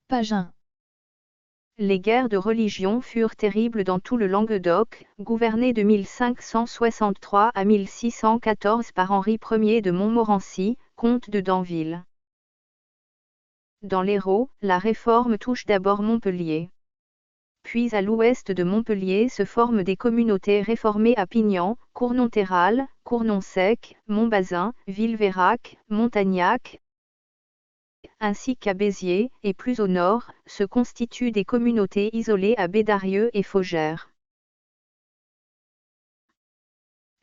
Page 1. Les guerres de religion furent terribles dans tout le Languedoc, gouverné de 1563 à 1614 par Henri Ier de Montmorency, comte de Danville. Dans l'Hérault, la réforme touche d'abord Montpellier. Puis à l'ouest de Montpellier se forment des communautés réformées à Pignan, Cournon-Terral, Cournon-Sec, Montbazin, Villeveyrac, Montagnac, ainsi qu'à Béziers, et plus au nord, se constituent des communautés isolées à Bédarieux et Faugères.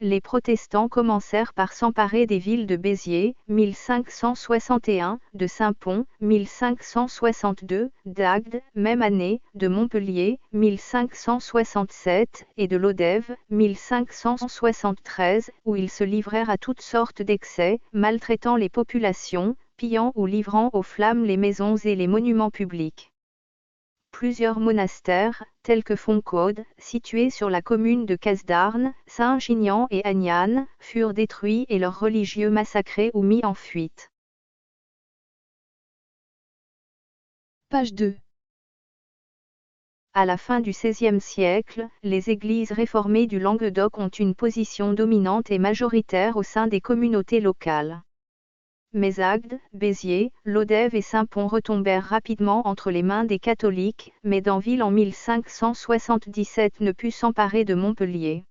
Les protestants commencèrent par s'emparer des villes de Béziers, 1561, de Saint-Pons, 1562, d'Agde, même année, de Montpellier, 1567, et de Lodève, 1573, où ils se livrèrent à toutes sortes d'excès, maltraitant les populations, pillant ou livrant aux flammes les maisons et les monuments publics. Plusieurs monastères, tels que Foncaude, situés sur la commune de Casdarnes, Saint-Chinian et Agnan, furent détruits et leurs religieux massacrés ou mis en fuite. Page 2. À la fin du XVIe siècle, les églises réformées du Languedoc ont une position dominante et majoritaire au sein des communautés locales. Mais Agde, Béziers, Lodève et Saint-Pons retombèrent rapidement entre les mains des catholiques, mais Danville en 1577 ne put s'emparer de Montpellier.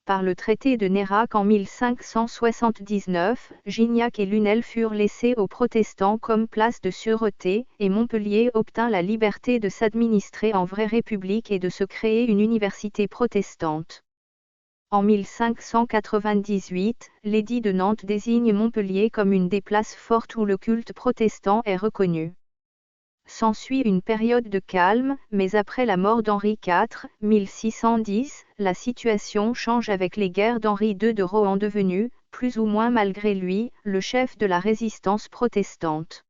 Par le traité de Nérac en 1579, Gignac et Lunel furent laissés aux protestants comme place de sûreté, et Montpellier obtint la liberté de s'administrer en vraie république et de se créer une université protestante. En 1598, l'édit de Nantes désigne Montpellier comme une des places fortes où le culte protestant est reconnu. S'ensuit une période de calme, mais après la mort d'Henri IV, 1610, la situation change avec les guerres d'Henri II de Rohan devenu, plus ou moins malgré lui, le chef de la résistance protestante.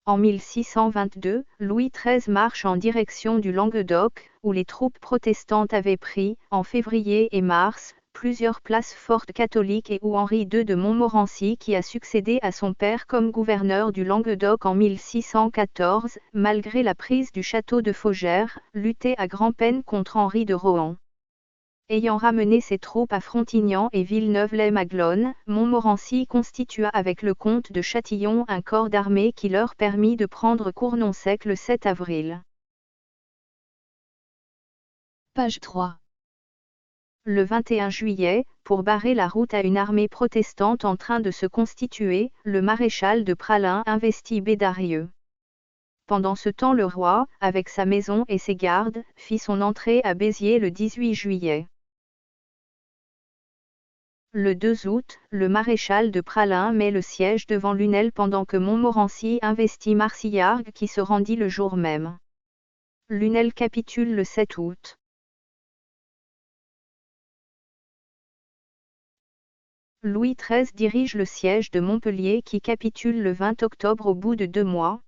En 1622, Louis XIII marche en direction du Languedoc, où les troupes protestantes avaient pris, en février et mars, plusieurs places fortes catholiques et où Henri II de Montmorency qui a succédé à son père comme gouverneur du Languedoc en 1614, malgré la prise du château de Faugères, luttait à grand-peine contre Henri de Rohan. Ayant ramené ses troupes à Frontignan et Villeneuve-lès-Maguelone, Montmorency constitua avec le comte de Châtillon un corps d'armée qui leur permit de prendre Cournon-Sec le 7 avril. Page 3. Le 21 juillet, pour barrer la route à une armée protestante en train de se constituer, le maréchal de Praslin investit Bédarieux. Pendant ce temps le roi, avec sa maison et ses gardes, fit son entrée à Béziers le 18 juillet. Le 2 août, le maréchal de Praslin met le siège devant Lunel pendant que Montmorency investit Marcillargues qui se rendit le jour même. Lunel capitule le 7 août. Louis XIII dirige le siège de Montpellier qui capitule le 20 octobre au bout de 2 mois.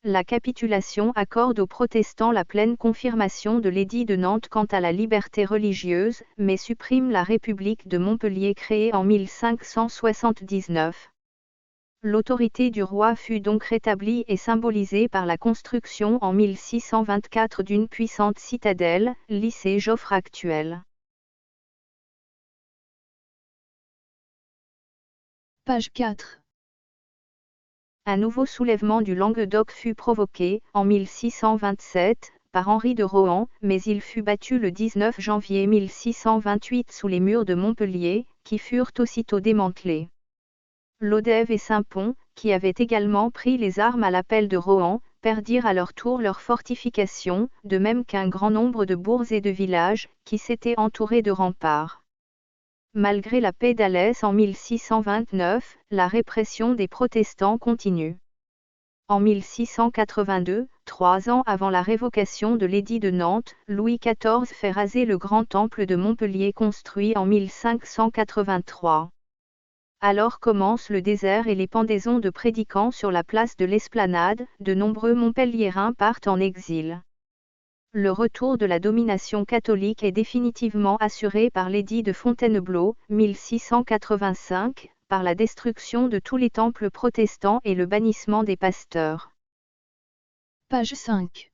La capitulation accorde aux protestants la pleine confirmation de l'édit de Nantes quant à la liberté religieuse, mais supprime la République de Montpellier créée en 1579. L'autorité du roi fut donc rétablie et symbolisée par la construction en 1624 d'une puissante citadelle, lycée Joffre actuel. Page 4. Un nouveau soulèvement du Languedoc fut provoqué, en 1627, par Henri de Rohan, mais il fut battu le 19 janvier 1628 sous les murs de Montpellier, qui furent aussitôt démantelés. Lodève et Saint-Pons, qui avaient également pris les armes à l'appel de Rohan, perdirent à leur tour leurs fortifications, de même qu'un grand nombre de bourgs et de villages, qui s'étaient entourés de remparts. Malgré la paix d'Alès en 1629, la répression des protestants continue. En 1682, 3 ans avant la révocation de l'édit de Nantes, Louis XIV fait raser le grand temple de Montpellier construit en 1583. Alors commence le désert et les pendaisons de prédicants sur la place de l'Esplanade, de nombreux Montpelliérains partent en exil. Le retour de la domination catholique est définitivement assuré par l'édit de Fontainebleau, 1685, par la destruction de tous les temples protestants et le bannissement des pasteurs. Page 5.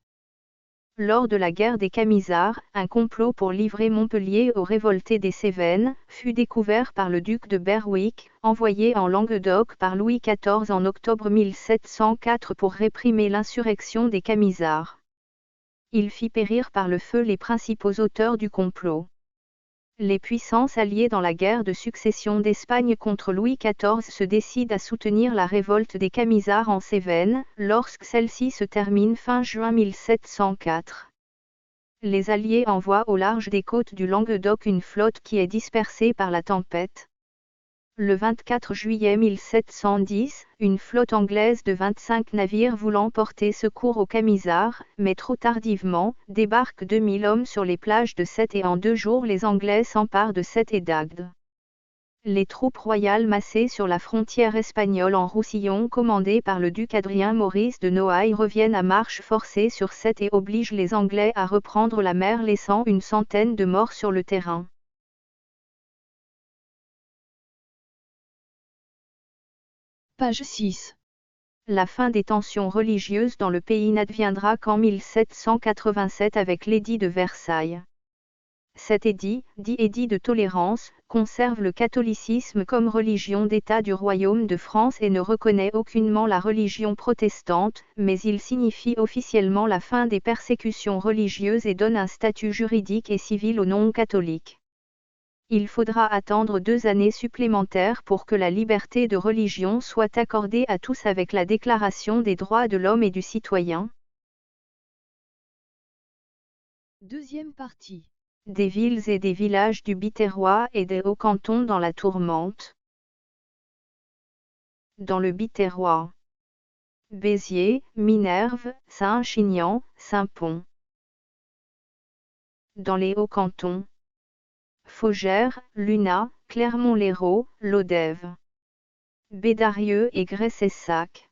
Lors de la guerre des Camisards, un complot pour livrer Montpellier aux révoltés des Cévennes fut découvert par le duc de Berwick, envoyé en Languedoc par Louis XIV en octobre 1704 pour réprimer l'insurrection des Camisards. Il fit périr par le feu les principaux auteurs du complot. Les puissances alliées dans la guerre de succession d'Espagne contre Louis XIV se décident à soutenir la révolte des Camisards en Cévennes, lorsque celle-ci se termine fin juin 1704. Les Alliés envoient au large des côtes du Languedoc une flotte qui est dispersée par la tempête. Le 24 juillet 1710, une flotte anglaise de 25 navires voulant porter secours aux Camisards, mais trop tardivement, débarque 2000 hommes sur les plages de Sète et en 2 jours les Anglais s'emparent de Sète et d'Agde. Les troupes royales massées sur la frontière espagnole en Roussillon commandées par le duc Adrien Maurice de Noailles reviennent à marche forcée sur Sète et obligent les Anglais à reprendre la mer laissant une centaine de morts sur le terrain. Page 6. La fin des tensions religieuses dans le pays n'adviendra qu'en 1787 avec l'édit de Versailles. Cet édit, dit édit de tolérance, conserve le catholicisme comme religion d'État du royaume de France et ne reconnaît aucunement la religion protestante, mais il signifie officiellement la fin des persécutions religieuses et donne un statut juridique et civil aux non-catholiques. Il faudra attendre 2 années supplémentaires pour que la liberté de religion soit accordée à tous avec la Déclaration des droits de l'homme et du citoyen. Deuxième partie. Des villes et des villages du Biterrois et des hauts-cantons dans la tourmente. Dans le Biterrois. Béziers, Minerve, Saint-Chinian, Saint-Pons. Dans les hauts-cantons. Faugères, Luna, Clermont-Lérault, Lodève. Bédarieux et Gressessac.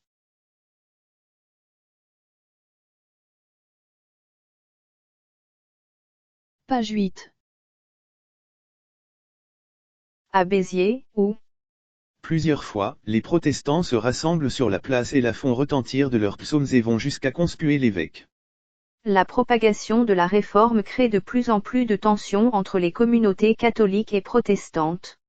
Page 8. À Béziers, où, Plusieurs fois, les protestants se rassemblent sur la place et la font retentir de leurs psaumes et vont jusqu'à conspuer l'évêque. la propagation de la réforme crée de plus en plus de tensions entre les communautés catholiques et protestantes.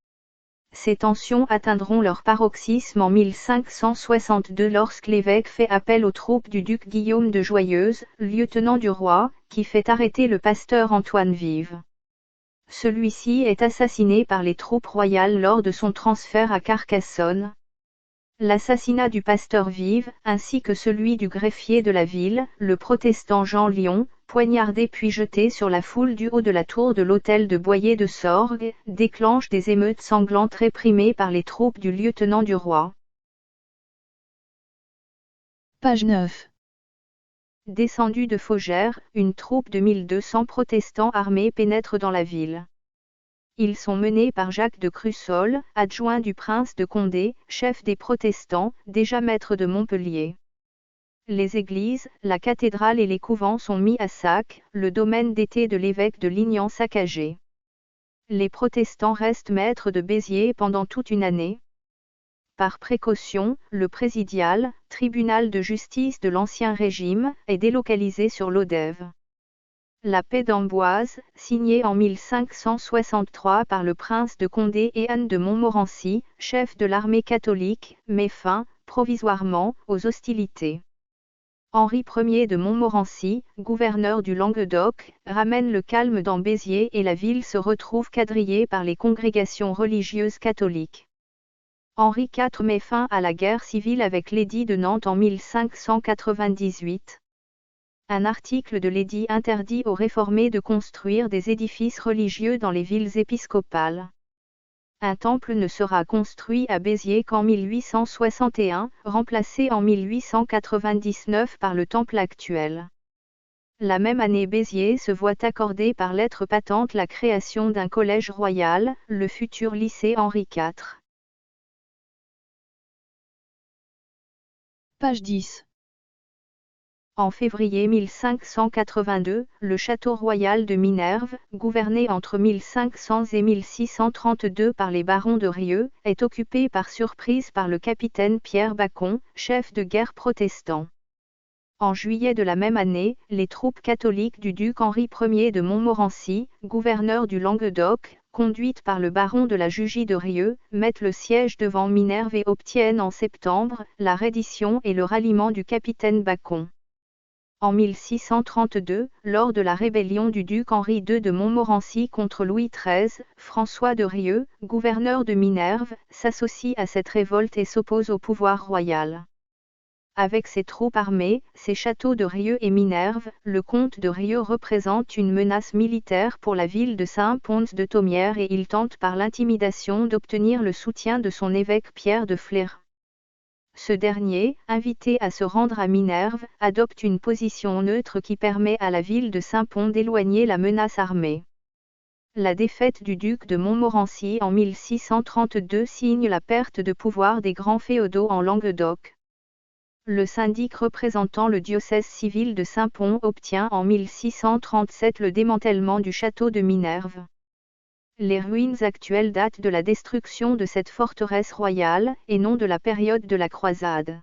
Ces tensions atteindront leur paroxysme en 1562 lorsque l'évêque fait appel aux troupes du duc Guillaume de Joyeuse, lieutenant du roi, qui fait arrêter le pasteur Antoine Vive. Celui-ci est assassiné par les troupes royales lors de son transfert à Carcassonne. L'assassinat du pasteur Vive, ainsi que celui du greffier de la ville, le protestant Jean Lyon, poignardé puis jeté sur la foule du haut de la tour de l'hôtel de Boyer de Sorgues, déclenche des émeutes sanglantes réprimées par les troupes du lieutenant du roi. Page 9. Descendu de Faugères, une troupe de 1200 protestants armés pénètre dans la ville. Ils sont menés par Jacques de Crussol, adjoint du prince de Condé, chef des protestants, déjà maître de Montpellier. Les églises, la cathédrale et les couvents sont mis à sac, le domaine d'été de l'évêque de Lignan saccagé. Les protestants restent maîtres de Béziers pendant toute une année. Par précaution, le présidial, tribunal de justice de l'Ancien Régime, est délocalisé sur l'Odève. La paix d'Amboise, signée en 1563 par le prince de Condé et Anne de Montmorency, chef de l'armée catholique, met fin, provisoirement, aux hostilités. Henri Ier de Montmorency, gouverneur du Languedoc, ramène le calme dans Béziers et la ville se retrouve quadrillée par les congrégations religieuses catholiques. Henri IV met fin à la guerre civile avec l'édit de Nantes en 1598. Un article de l'édit interdit aux réformés de construire des édifices religieux dans les villes épiscopales. Un temple ne sera construit à Béziers qu'en 1861, remplacé en 1899 par le temple actuel. La même année Béziers se voit accorder par lettre patente la création d'un collège royal, le futur lycée Henri IV. Page 10. En février 1582, le château royal de Minerve, gouverné entre 1500 et 1632 par les barons de Rieux, est occupé par surprise par le capitaine Pierre Bacon, chef de guerre protestant. En juillet de la même année, les troupes catholiques du duc Henri Ier de Montmorency, gouverneur du Languedoc, conduites par le baron de la Jugie de Rieux, mettent le siège devant Minerve et obtiennent en septembre la reddition et le ralliement du capitaine Bacon. En 1632, lors de la rébellion du duc Henri II de Montmorency contre Louis XIII, François de Rieux, gouverneur de Minerve, s'associe à cette révolte et s'oppose au pouvoir royal. Avec ses troupes armées, ses châteaux de Rieux et Minerve, le comte de Rieux représente une menace militaire pour la ville de Saint-Pons-de-Thomières et il tente par l'intimidation d'obtenir le soutien de son évêque Pierre de Flérin. Ce dernier, invité à se rendre à Minerve, adopte une position neutre qui permet à la ville de Saint-Pons d'éloigner la menace armée. La défaite du duc de Montmorency en 1632 signe la perte de pouvoir des grands féodaux en Languedoc. Le syndic représentant le diocèse civil de Saint-Pons obtient en 1637 le démantèlement du château de Minerve. Les ruines actuelles datent de la destruction de cette forteresse royale, et non de la période de la croisade.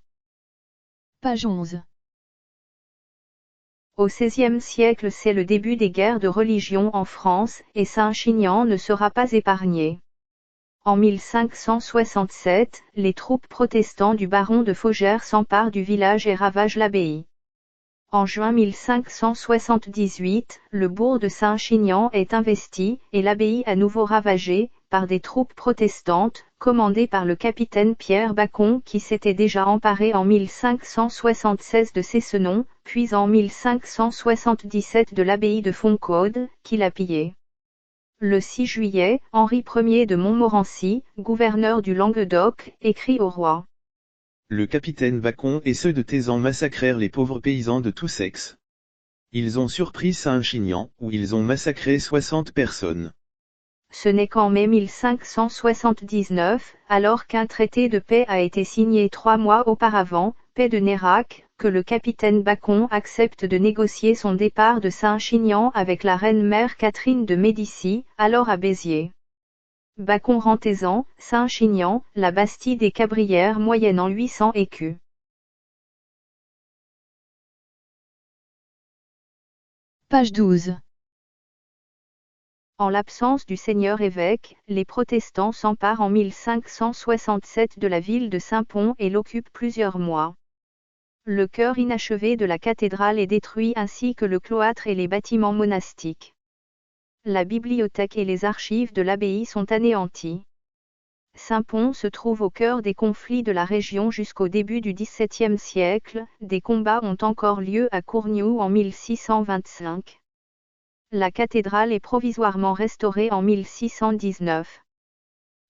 Page 11. Au XVIe siècle, c'est le début des guerres de religion en France, et Saint-Chinian ne sera pas épargné. En 1567, les troupes protestantes du baron de Faugères s'emparent du village et ravagent l'abbaye. En juin 1578, le bourg de Saint-Chinian est investi, et l'abbaye à nouveau ravagée, par des troupes protestantes, commandées par le capitaine Pierre Bacon qui s'était déjà emparé en 1576 de Cessenon, puis en 1577 de l'abbaye de Fontcaude, qui l'a pillée. Le 6 juillet, Henri Ier de Montmorency, gouverneur du Languedoc, écrit au roi. Le capitaine Bacon et ceux de Tézan massacrèrent les pauvres paysans de tous sexes. Ils ont surpris Saint-Chinian, où ils ont massacré 60 personnes. Ce n'est qu'en mai 1579, alors qu'un traité de paix a été signé 3 mois auparavant, paix de Nérac, que le capitaine Bacon accepte de négocier son départ de Saint-Chinian avec la reine-mère Catherine de Médicis, alors à Béziers. Bacon rend Tézan, Saint-Chinian, la Bastide des Cabrières moyennant 800 écus. Page 12. En l'absence du seigneur évêque, les protestants s'emparent en 1567 de la ville de Saint-Pons et l'occupent plusieurs mois. Le chœur inachevé de la cathédrale est détruit ainsi que le cloître et les bâtiments monastiques. La bibliothèque et les archives de l'abbaye sont anéanties. Saint-Pons se trouve au cœur des conflits de la région jusqu'au début du XVIIe siècle, des combats ont encore lieu à Courgnoux en 1625. La cathédrale est provisoirement restaurée en 1619.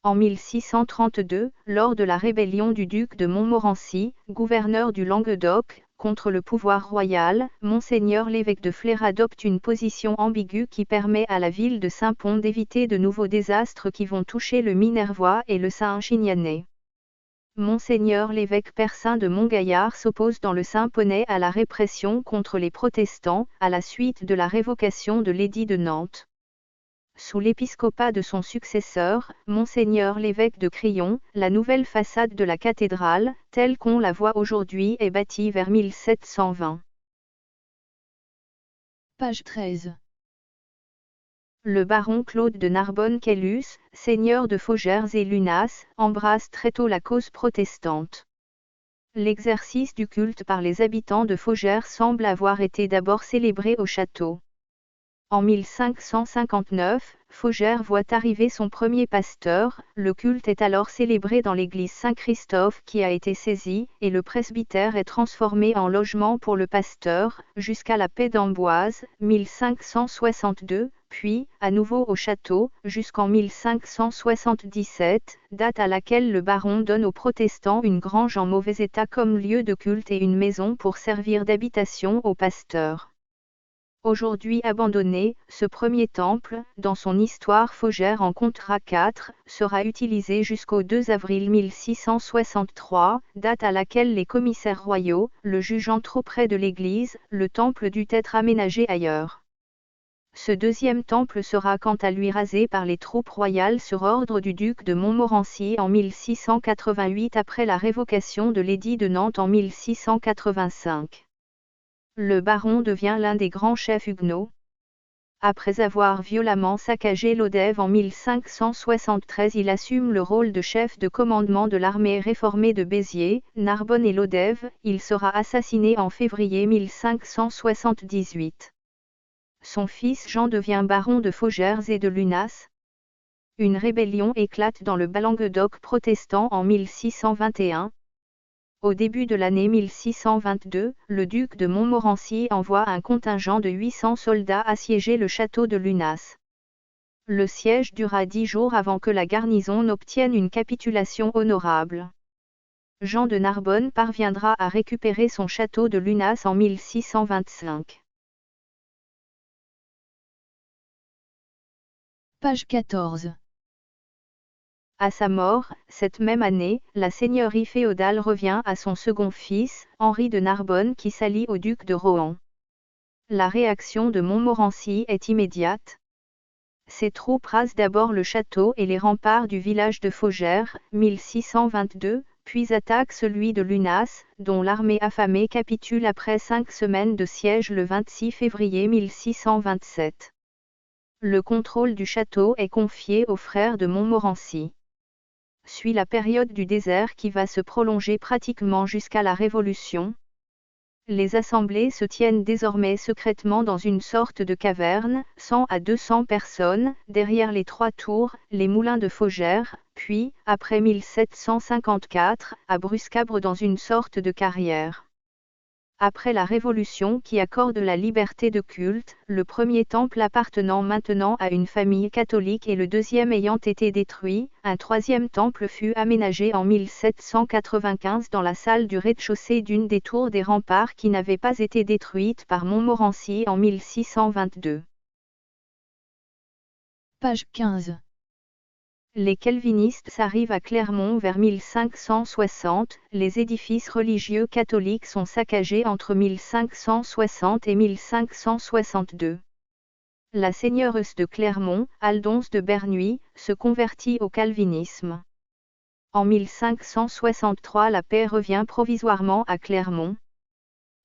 En 1632, lors de la rébellion du duc de Montmorency, gouverneur du Languedoc, contre le pouvoir royal, Monseigneur l'évêque de Flers adopte une position ambiguë qui permet à la ville de Saint-Pons d'éviter de nouveaux désastres qui vont toucher le Minervois et le Saint-Chinianais. Monseigneur l'évêque Percin de Montgaillard s'oppose dans le Saint-Ponais à la répression contre les protestants, à la suite de la révocation de l'édit de Nantes. Sous l'épiscopat de son successeur, Monseigneur l'évêque de Crillon, la nouvelle façade de la cathédrale, telle qu'on la voit aujourd'hui, est bâtie vers 1720. Page 13. Le baron Claude de Narbonne-Caylus, seigneur de Faugères et Lunas, embrasse très tôt la cause protestante. L'exercice du culte par les habitants de Faugères semble avoir été d'abord célébré au château. En 1559, Faugères voit arriver son premier pasteur, le culte est alors célébré dans l'église Saint-Christophe qui a été saisie, et le presbytère est transformé en logement pour le pasteur, jusqu'à la paix d'Amboise, 1562, puis, à nouveau au château, jusqu'en 1577, date à laquelle le baron donne aux protestants une grange en mauvais état comme lieu de culte et une maison pour servir d'habitation au pasteur. Aujourd'hui abandonné, ce premier temple, dans son histoire Fougères en comptera 4, sera utilisé jusqu'au 2 avril 1663, date à laquelle les commissaires royaux, le jugeant trop près de l'église, le temple dut être aménagé ailleurs. Ce deuxième temple sera quant à lui rasé par les troupes royales sur ordre du duc de Montmorency en 1688 après la révocation de l'édit de Nantes en 1685. Le baron devient l'un des grands chefs huguenots. Après avoir violemment saccagé Lodève en 1573, il assume le rôle de chef de commandement de l'armée réformée de Béziers, Narbonne et Lodève. Il sera assassiné en février 1578. Son fils Jean devient baron de Fougères et de Lunas. Une rébellion éclate dans le Bas-Languedoc protestant en 1621. Au début de l'année 1622, le duc de Montmorency envoie un contingent de 800 soldats assiéger le château de Lunas. Le siège dura 10 jours avant que la garnison n'obtienne une capitulation honorable. Jean de Narbonne parviendra à récupérer son château de Lunas en 1625. Page 14. À sa mort, cette même année, la seigneurie féodale revient à son second fils, Henri de Narbonne qui s'allie au duc de Rohan. La réaction de Montmorency est immédiate. Ses troupes rasent d'abord le château et les remparts du village de Fougères, 1622, puis attaquent celui de Lunas, dont l'armée affamée capitule après 5 semaines de siège le 26 février 1627. Le contrôle du château est confié aux frères de Montmorency. Suit la période du désert qui va se prolonger pratiquement jusqu'à la Révolution. Les assemblées se tiennent désormais secrètement dans une sorte de caverne, 100 à 200 personnes, derrière les 3 tours, les moulins de Fougères, puis, après 1754, à Bruscabre dans une sorte de carrière. Après la Révolution qui accorde la liberté de culte, le premier temple appartenant maintenant à une famille catholique et le deuxième ayant été détruit, un troisième temple fut aménagé en 1795 dans la salle du rez-de-chaussée d'une des tours des remparts qui n'avait pas été détruite par Montmorency en 1622. Page 15. Les calvinistes arrivent à Clermont vers 1560, les édifices religieux catholiques sont saccagés entre 1560 et 1562. La seigneureuse de Clermont, Aldonse de Bernuy, se convertit au calvinisme. En 1563 la paix revient provisoirement à Clermont.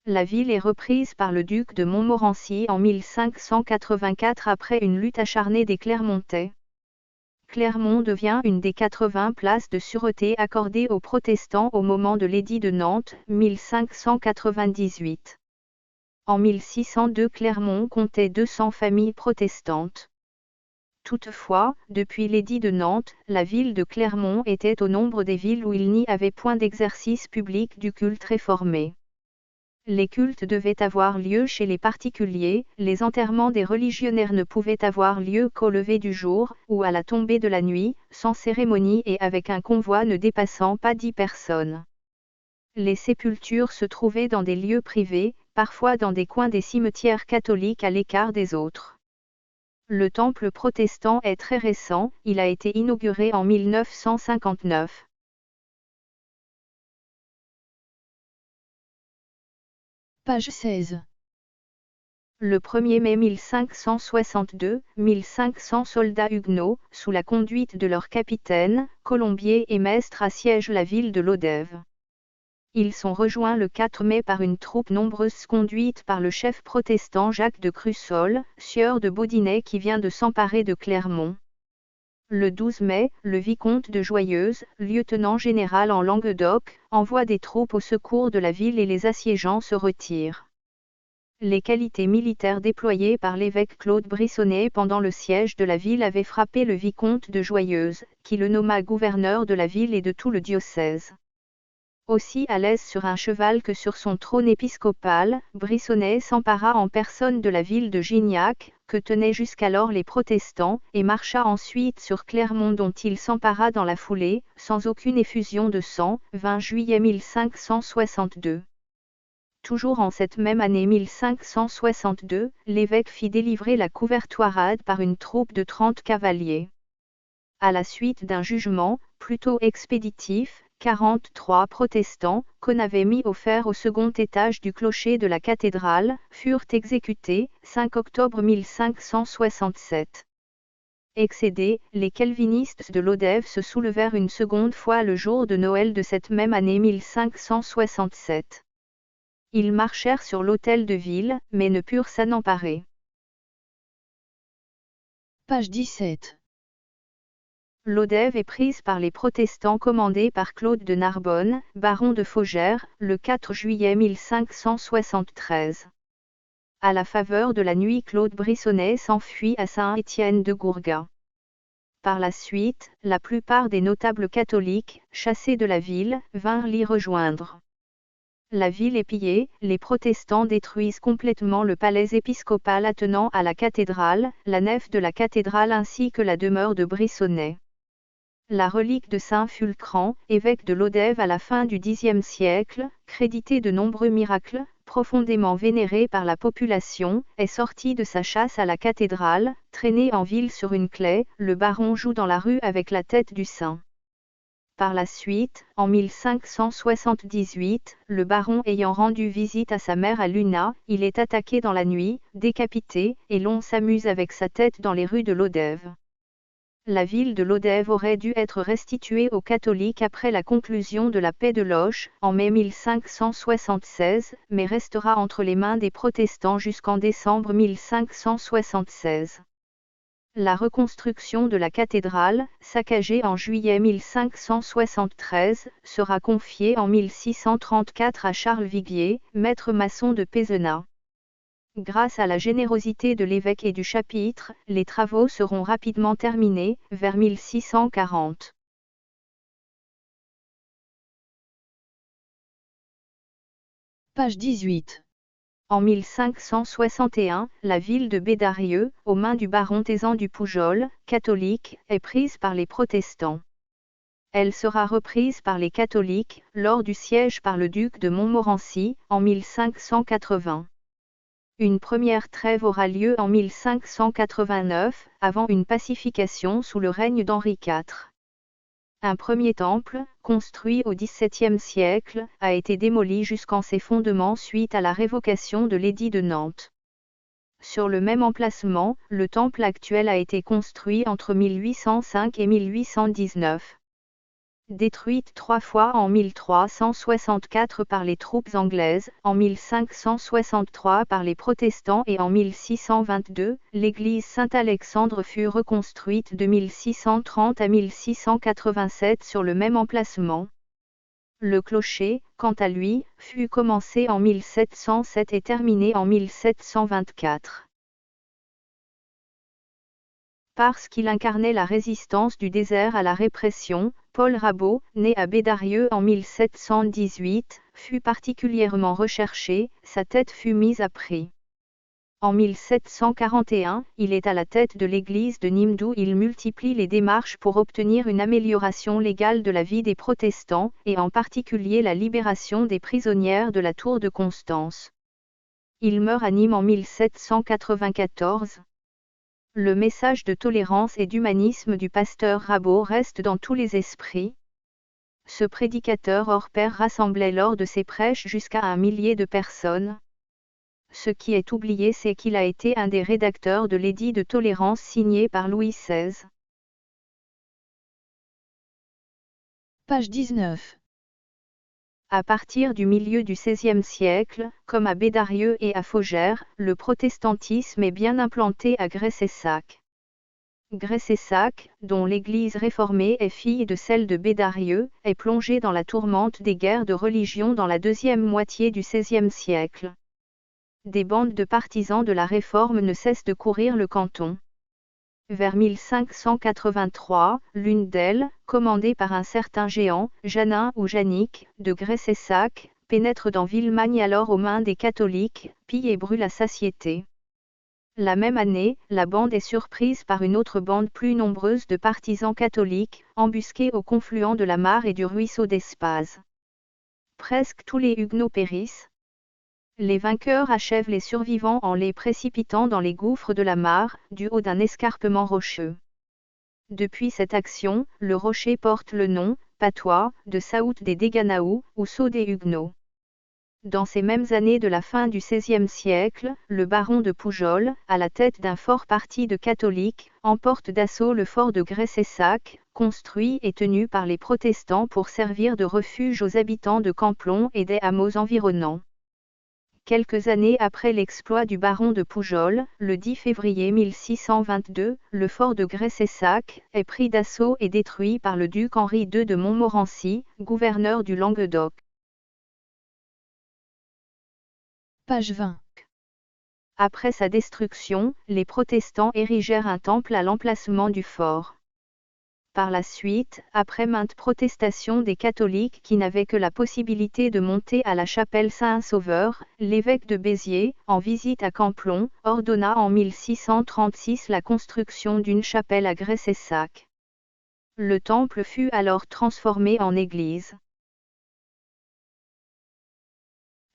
La ville est reprise par le duc de Montmorency en 1584 après une lutte acharnée des Clermontais. Clermont devient une des 80 places de sûreté accordées aux protestants au moment de l'édit de Nantes, 1598. En 1602 Clermont comptait 200 familles protestantes. Toutefois, depuis l'édit de Nantes, la ville de Clermont était au nombre des villes où il n'y avait point d'exercice public du culte réformé. Les cultes devaient avoir lieu chez les particuliers, les enterrements des religionnaires ne pouvaient avoir lieu qu'au lever du jour, ou à la tombée de la nuit, sans cérémonie et avec un convoi ne dépassant pas 10 personnes. Les sépultures se trouvaient dans des lieux privés, parfois dans des coins des cimetières catholiques à l'écart des autres. Le temple protestant est très récent, il a été inauguré en 1959. Page 16. Le 1er mai 1562, 1500 soldats huguenots, sous la conduite de leur capitaine, Colombier et Mestre assiègent la ville de Lodève. Ils sont rejoints le 4 mai par une troupe nombreuse conduite par le chef protestant Jacques de Crussol, sieur de Baudinet qui vient de s'emparer de Clermont. Le 12 mai, le vicomte de Joyeuse, lieutenant général en Languedoc, envoie des troupes au secours de la ville et les assiégeants se retirent. Les qualités militaires déployées par l'évêque Claude Brissonnet pendant le siège de la ville avaient frappé le vicomte de Joyeuse, qui le nomma gouverneur de la ville et de tout le diocèse. Aussi à l'aise sur un cheval que sur son trône épiscopal, Brissonnet s'empara en personne de la ville de Gignac, que tenaient jusqu'alors les protestants, et marcha ensuite sur Clermont dont il s'empara dans la foulée, sans aucune effusion de sang, 20 juillet 1562. toujours en cette même année 1562, l'évêque fit délivrer la couvertoirade par une troupe de 30 cavaliers. À la suite d'un jugement, plutôt expéditif, 43 protestants, qu'on avait mis au fer au second étage du clocher de la cathédrale, furent exécutés, 5 octobre 1567. Excédés, les calvinistes de Lodève se soulevèrent une seconde fois le jour de Noël de cette même année 1567. Ils marchèrent sur l'hôtel de ville, mais ne purent s'en emparer. Page 17. Lodève est prise par les protestants commandés par Claude de Narbonne, baron de Faugères, le 4 juillet 1573. À la faveur de la nuit, Claude Brissonnet s'enfuit à Saint-Étienne de Gourgat. Par la suite, la plupart des notables catholiques, chassés de la ville, vinrent l'y rejoindre. La ville est pillée, les protestants détruisent complètement le palais épiscopal attenant à la cathédrale, la nef de la cathédrale ainsi que la demeure de Brissonnet. La relique de Saint Fulcran, évêque de Lodève à la fin du Xe siècle, crédité de nombreux miracles, profondément vénéré par la population, est sorti de sa chasse à la cathédrale, traîné en ville sur une claie, le baron joue dans la rue avec la tête du saint. Par la suite, en 1578, le baron ayant rendu visite à sa mère à Luna, il est attaqué dans la nuit, décapité, et l'on s'amuse avec sa tête dans les rues de Lodève. La ville de Lodève aurait dû être restituée aux catholiques après la conclusion de la paix de Loches, en mai 1576, mais restera entre les mains des protestants jusqu'en décembre 1576. La reconstruction de la cathédrale, saccagée en juillet 1573, sera confiée en 1634 à Charles Viguier, maître maçon de Pézenas. Grâce à la générosité de l'évêque et du chapitre, les travaux seront rapidement terminés, vers 1640. Page 18. En 1561, la ville de Bédarieux, aux mains du baron Thézan du Poujol, catholique, est prise par les protestants. Elle sera reprise par les catholiques, lors du siège par le duc de Montmorency, en 1580. Une première trêve aura lieu en 1589, avant une pacification sous le règne d'Henri IV. Un premier temple, construit au XVIIe siècle, a été démoli jusqu'en ses fondements suite à la révocation de l'édit de Nantes. Sur le même emplacement, le temple actuel a été construit entre 1805 et 1819. Détruite 3 fois en 1364 par les troupes anglaises, en 1563 par les protestants et en 1622, l'église Saint-Alexandre fut reconstruite de 1630 à 1687 sur le même emplacement. Le clocher, quant à lui, fut commencé en 1707 et terminé en 1724. Parce qu'il incarnait la résistance du désert à la répression, Paul Rabot, né à Bédarieux en 1718, fut particulièrement recherché, sa tête fut mise à prix. En 1741, il est à la tête de l'église de Nîmes d'où il multiplie les démarches pour obtenir une amélioration légale de la vie des protestants, et en particulier la libération des prisonnières de la tour de Constance. Il meurt à Nîmes en 1794. Le message de tolérance et d'humanisme du pasteur Rabot reste dans tous les esprits. Ce prédicateur hors pair rassemblait lors de ses prêches jusqu'à 1 millier de personnes. Ce qui est oublié, c'est qu'il a été un des rédacteurs de l'édit de tolérance signé par Louis XVI. Page 19. À partir du milieu du XVIe siècle, comme à Bédarieux et à Faugères, le protestantisme est bien implanté à Gressessac. Gressessac, dont l'église réformée est fille de celle de Bédarieux, est plongée dans la tourmente des guerres de religion dans la deuxième moitié du XVIe siècle. Des bandes de partisans de la réforme ne cessent de courir le canton. Vers 1583, l'une d'elles, commandée par un certain Géant, Janin ou Janic, de Gressessac, pénètre dans Villemagne alors aux mains des catholiques, pille et brûle à satiété. La même année, la bande est surprise par une autre bande plus nombreuse de partisans catholiques, embusqués au confluent de la Mare et du ruisseau d'Espaz. Presque tous les Huguenots périssent. Les vainqueurs achèvent les survivants en les précipitant dans les gouffres de la mare, du haut d'un escarpement rocheux. Depuis cette action, le rocher porte le nom, patois, de Saout des Déganaou, ou saut des Huguenots. Dans ces mêmes années de la fin du XVIe siècle, le baron de Poujols, à la tête d'un fort parti de catholiques, emporte d'assaut le fort de Gressessac, construit et tenu par les protestants pour servir de refuge aux habitants de Camplon et des hameaux environnants. Quelques années après l'exploit du baron de Poujols, le 10 février 1622, le fort de Gressessac est pris d'assaut et détruit par le duc Henri II de Montmorency, gouverneur du Languedoc. Page 20. Après sa destruction, les protestants érigèrent un temple à l'emplacement du fort. Par la suite, après maintes protestations des catholiques qui n'avaient que la possibilité de monter à la chapelle Saint-Sauveur, l'évêque de Béziers, en visite à Camplon, ordonna en 1636 la construction d'une chapelle à Gressessac. Le temple fut alors transformé en église.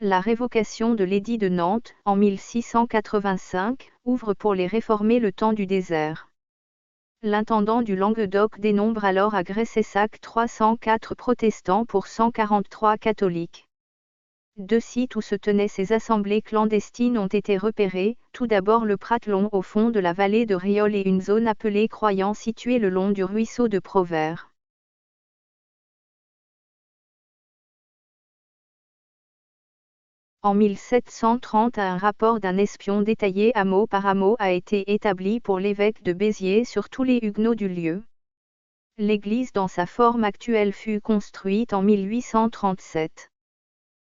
La révocation de l'édit de Nantes, en 1685, ouvre pour les réformés le temps du désert. L'intendant du Languedoc dénombre alors à Gressessac 304 protestants pour 143 catholiques. Deux sites où se tenaient ces assemblées clandestines ont été repérés, tout d'abord le Pratelon au fond de la vallée de Riols et une zone appelée Croyant située le long du ruisseau de Provert. En 1730, un rapport d'un espion détaillé hameau par hameau a été établi pour l'évêque de Béziers sur tous les huguenots du lieu. L'église dans sa forme actuelle fut construite en 1837.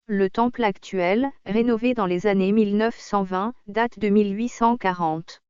Le temple actuel, rénové dans les années 1920, date de 1840.